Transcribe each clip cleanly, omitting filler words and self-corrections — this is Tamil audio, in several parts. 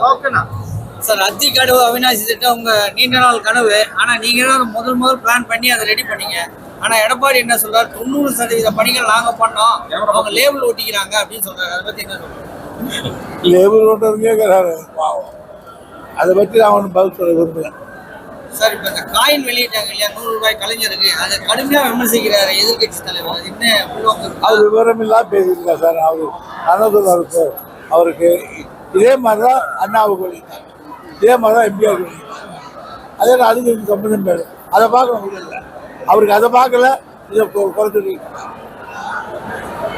ஓகேண்ணா. சார் அத்திக்கடவு அவினாசி திட்டம் உங்க நீண்ட நாள் கனவு. ஆனா நீங்க தான் முதல் பிளான் பண்ணி அதை ரெடி பண்ணீங்க. ஆனா எடப்பாடி என்ன சொல்றாரு, 90% பணிகள் நாங்க பண்ணோம், அவங்க லேபிள் ஓட்டிக்கிறாங்க அப்படின்னு சொல்றாரு. அதை பத்தி என்ன சொல்றாரு? லேபிள் ஓட்டுறதுக்கே பாவம். அதை பற்றி நான் ஒன்றும் பதில் சொல்ல விரும்புகிறேன். சார் இப்ப இந்த காயின் வெளியிட்டாங்க இல்லையா, 100 ரூபாய் கலைஞருக்கு, அதை கடுமையா விமர்சிக்கிறாரு எதிர்கட்சி தலைவர். அது என்ன அது விவரம் இல்லாம பேசியிருக்கா சார். அவருக்கு அவருக்கு இதே மாதிரிதான் அண்ணாவுக்கு வெளியிட்டாங்க, இதே மாதிரிதான் எம்பிஆர் வெளியிட்டாங்க. அதே அதுக்கு சம்பந்தம் பேரு அதை பார்க்க முடியல. அவருக்கு அதை பார்க்கல, இதை குறைச்சு.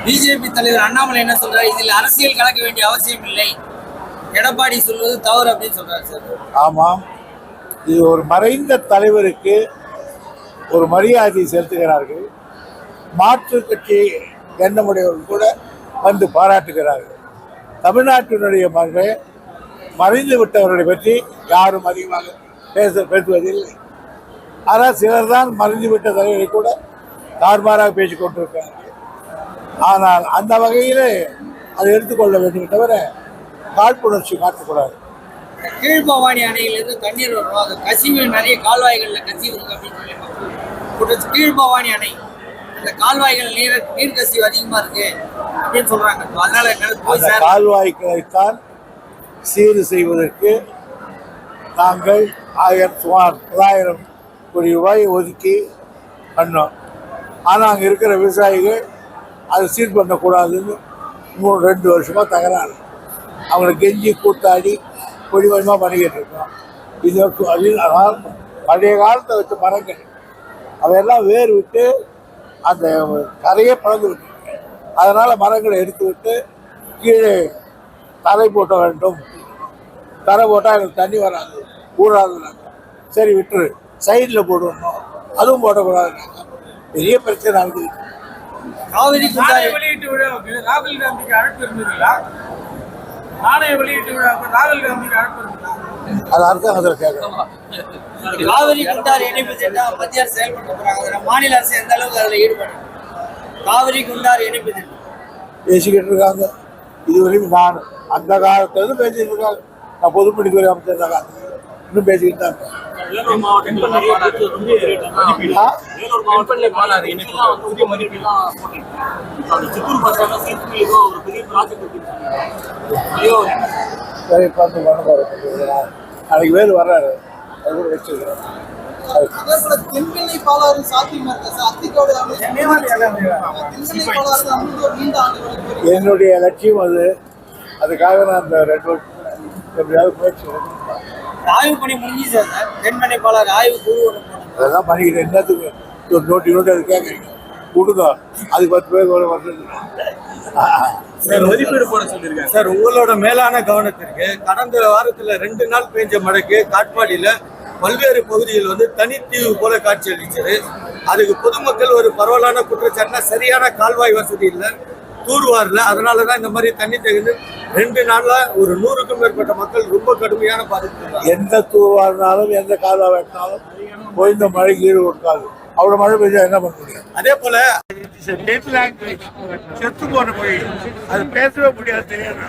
பிஜேபி தலைவர் அண்ணாமலை என்ன சொல்றாரு, இதில் அரசியல் கலக்க வேண்டிய அவசியம் இல்லை, எடப்பாடி சொல்வது தவறு அப்படின்னு சொல்றாரு சார். ஆமாம், இது ஒரு மறைந்த தலைவருக்கு ஒரு மரியாதை செலுத்துகிறார்கள். மாற்று கட்சி எண்ணமுடையவர்கள் கூட வந்து பாராட்டுகிறார்கள். தமிழ்நாட்டினுடைய மறைந்து விட்டவர்களை பற்றி யாரும் அதிகமாக பேசுவதில்லை. ஆனால் சிலர் தான் மறைந்துவிட்ட தலைவரை கூட தார்மாராக பேசிக் கொண்டிருக்கிறார்கள். ஆனால் அந்த வகையில் அதை எடுத்துக்கொள்ள வேண்டும் தவிர காழ்ப்புணர்ச்சி காட்டக்கூடாது. கீழ்பவானி அணையிலிருந்து தண்ணீர் வரும், அது கசிவு நிறைய கால்வாய்களில் கசிவு இருக்கு அப்படின்னு சொல்லி கீழ்பவானி அணை அந்த கால்வாய்கள் நீர் கசிவு அதிகமா இருக்கு அப்படின்னு சொல்றாங்க. அதனால கால்வாய்களைத்தான் சீர் செய்வதற்கு நாங்கள் சுமார் 9,000 கோடி ரூபாய் ஒதுக்கி பண்ணோம். ஆனால் அங்கே இருக்கிற விவசாயிகள் அதை சீர் பண்ணக்கூடாதுன்னு 2 வருஷமாக தகராறு. அவங்களை கெஞ்சி கூத்தாடி கொஞ்சமாக பண்ணிக்கிட்டு இருக்கோம். இது பழைய காலத்தை வச்ச மரங்கள் அவையெல்லாம் வேறு விட்டு அந்த கரையே பழந்து விட்டு, அதனால் மரங்களை எடுத்து விட்டு கீழே தரை போட்ட வேண்டும். தரை போட்டால் எனக்கு தண்ணி வராது, ஊறாதுனாங்க. சரி விட்டுரு, சைடில் போடணும், அதுவும் போடக்கூடாதுனாங்க. பெரிய பிரச்சனை ஆகுது. காவிரி வெளியீட்டு விழாவுக்கு ராகுல் காந்திக்கு அழைப்பு இருந்ததுங்களா? நாணய வெளியீட்டு விழாவுக்கு ராகுல் காந்திக்கு அழைப்பு இருந்ததா? அது அரசாங்கத்தில் கேட்கணும். காவிரி குண்டாறு இணைப்பு திட்டம் மத்திய அரசு செயல்பட்டு போறாங்க. மாநில அரசு எந்த அளவுக்கு அதில் ஈடுபடும்? காவிரி குண்டாறு இணைப்பு திட்டம் பேசிக்கிட்டு இருக்காங்க. இதுவரையும் நான் அந்த காலத்துல பேசிட்டு இருக்காங்க. நான் பொதுப்பணித்துறை அமைச்சர் இன்னும் பேசிக்கிட்டு தான் இருக்கேன். நாளைக்கு வேறு வர்றாரு, அது கூட வச்சிருக்கிறேன். என்னுடைய லட்சியம் அது. அதுக்காக நான் அந்த 2 வருஷம் எப்படியாவது முயற்சி ஆய்வு பணி முடிஞ்சு சார். தென்மனை பாலாறு ஆய்வு குழு அதெல்லாம் பண்ணிக்கிட்டேன். என்னத்துக்கு ஒரு நோட்டி அது கேட்குறீங்க? கொடுங்க, அதுக்கு 10 பேர் ஒரு வருஷம் மதிப்பீடு போட சொல்லியிருக்கேன் சார். உங்களோட மேலான கவனத்திற்கு கடந்த வாரத்தில் 2 நாள் பெஞ்ச மழைக்கு காட்பாடியில் பல்வேறு பகுதிகள் தனித்தீவு போல காட்சி அளிச்சது. அதுக்கு பொதுமக்கள் ஒரு பரவலான குற்றச்சாட்டுனா சரியான கால்வாய் வசதி இல்லை, தூர்வாரில். அதனால தான் இந்த மாதிரி தண்ணி தகுந்து 2 நாள்ல ஒரு 100க்கும் மேற்பட்ட மக்கள் ரொம்ப கடுமையான பாதிப்பு. எந்த தூர்வாரினாலும் எந்த கால்வாய் வெட்டினாலும் போய் இந்த மழைக்கு ஈடு கொடுக்காது. அவ்வளோ மழை பெய்ஞ்சா என்ன பண்ண முடியும்? அதே போல செத்து போன மொழி, அது பேசவே முடியாது, தெரியாது.